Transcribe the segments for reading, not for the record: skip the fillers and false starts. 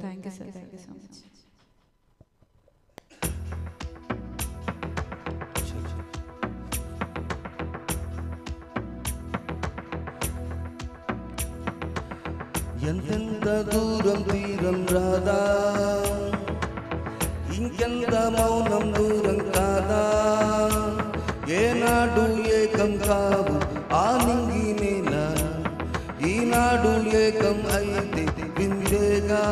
Thank you sir, thank you so much. ఎంతెంత దూరం తీరం రాదా, ఇంకెంత మౌనం దూరం కాదా, ఏనాడు ఏకం కావు ఆ నింగి నేల, ఈనాడు ఏకం అయితే విందేగా,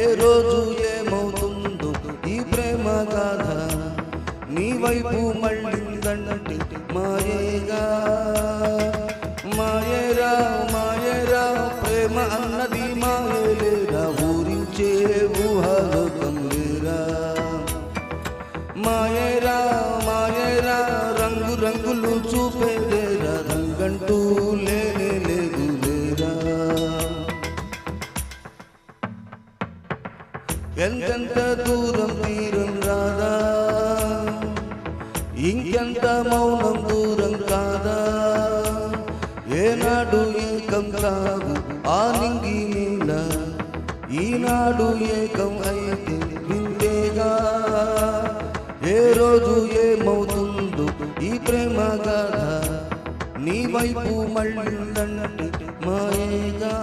ఏ రోజు ఏమవుతుందో ఈ ప్రేమ గాథ, నీ వైపు మళ్ళిందంటే మాయేగా, మాయేరా మాయేరా ప్రేమ అన్నది మాయేలేరా, ఊరించే ఊహాలోకం లేరా, మాయేరా మాయేరా రంగు రంగులు చూపేదేరా, రంగంటూ లేనే లేదు లేరా. ఎంతెంత దూరం తీరం రాదా, ఇంకెంత మౌనం దూరం కాదా, ఏనాడు ఏకం కావు ఆ నింగి నీల, ఈనాడు ఏకం అయితే విందేగా, ఏ రోజు ఏమవుతుందో ఈ ప్రేమ గాథ, నీ వైపు మళ్ళిందంటే మాయేగా.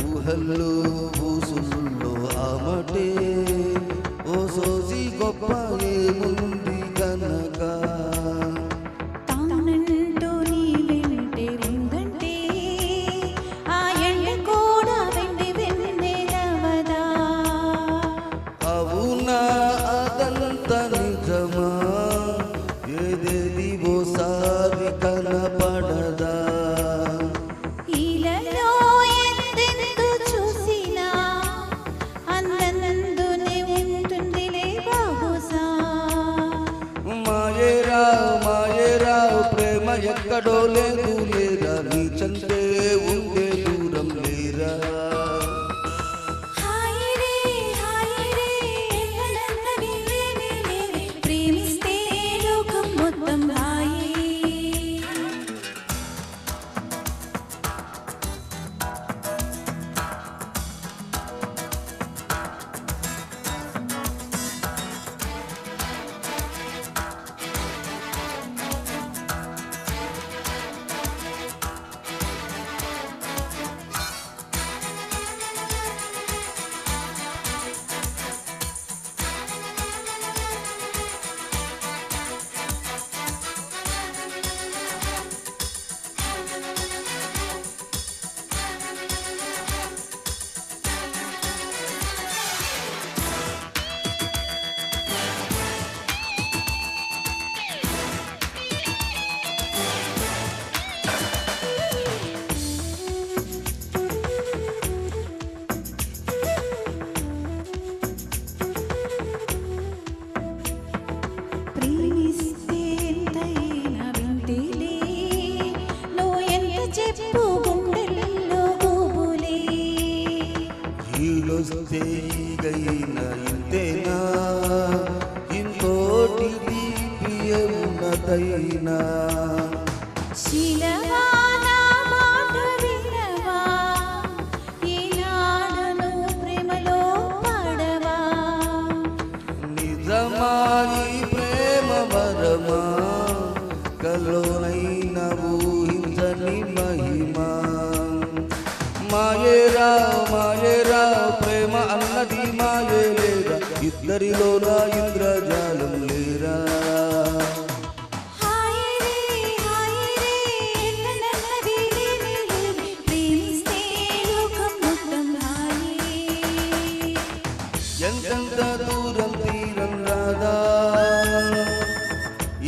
ఊహల్లో ఊసుల్లో ఆమటే ఓ సోసి గొప్ప ఏముంది కనుక, తానంటూ నీ వెంటే ఉందంటే ఆ ఎండ కూడా వెండి వెన్నెలవదా, అవునా అదంత నిజమా, ఏదేది ఓసారి కనపడదా, ఇలలో ఎందెందు చూసినా అందందునే ఉంటుందిలే బహుశా, మాయేరా మాయేరా ప్రేమ ఎక్కడో లేదు లేరా, నీ చంటే ఉండే దూరం లేరా. హాయిరే హాయిరే ఎన్నడన్నది లేవే లేవే, ప్రేమిస్తే లోకం మొత్తం హాయి. ప్రేమిస్తే ఎంతైనా వింటేలే, నువ్వు ఎంత చెప్పు గుండెల్లో గుబులే, ఈడొస్తే ఈగైనా ఇంతేనా, ఇంకోటి తీపి ఉన్నదైనా, శిలవా నా మాట వినవా, ఈనాడు నువ్వు ప్రేమలో పడవా, నిజమా ఈ ప్రేమ వరమా, కలోనైనా ఊహించని మహిమా, మాయేరా మాయేరా ప్రేమ అన్నది మాయేలేరా, ఇద్దరిలో నా ఇంద్రజాలం లేరా. హాయిరే హాయిరే ఎన్నడన్నది లేవే లేవే, ప్రేమిస్తే లోకం మొత్తం హాయి. ఎంతెంత దూరం తీరం రాదా,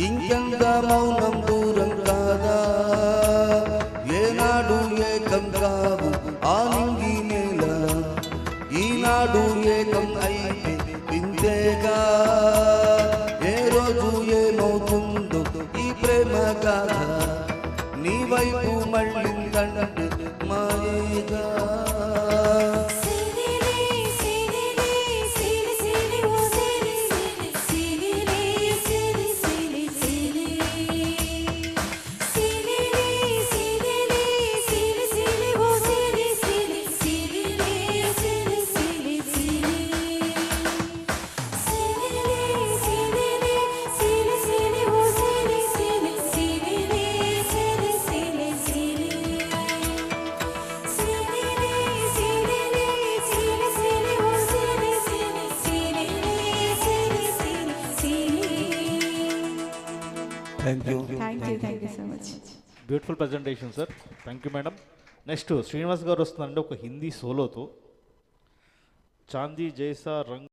ఇంకెంత మౌనం దూరం కాదా, ఏనాడు ఏకం కావు ఆ నింగి నేల, ఈనాడు ఏకం అయితే విందేగా. ఏమవుతుందో ఈ ప్రేమ గాథ నీ వైపు మళ్ళిందంటే మాయేగా సిరిలే సిరిలే సిరి సిరి ఓ సిరి సిరి సిరిలే సిరి సిరి సిరి సిరిలే సిరిలే సిరి సిరి ఓ సిరి సిరి సిరిలే సిరి సిరి సిరి సిరిలే సిరిలే సిరి సిరి ఓ సిరి సిరి సిరిలే సిరి సిరి సిరి సిరిలే సిరిలే సిరి సిరి ఓ సిరి సిరి సిరిలే సిరి సిరి సిరి. Thank you Thank you so much. Beautiful presentation sir. Thank you madam. Next Srinivas గారు వస్తున్నారండి ఒక హిందీ సోలోతో. చాందీ జైసా రంగ్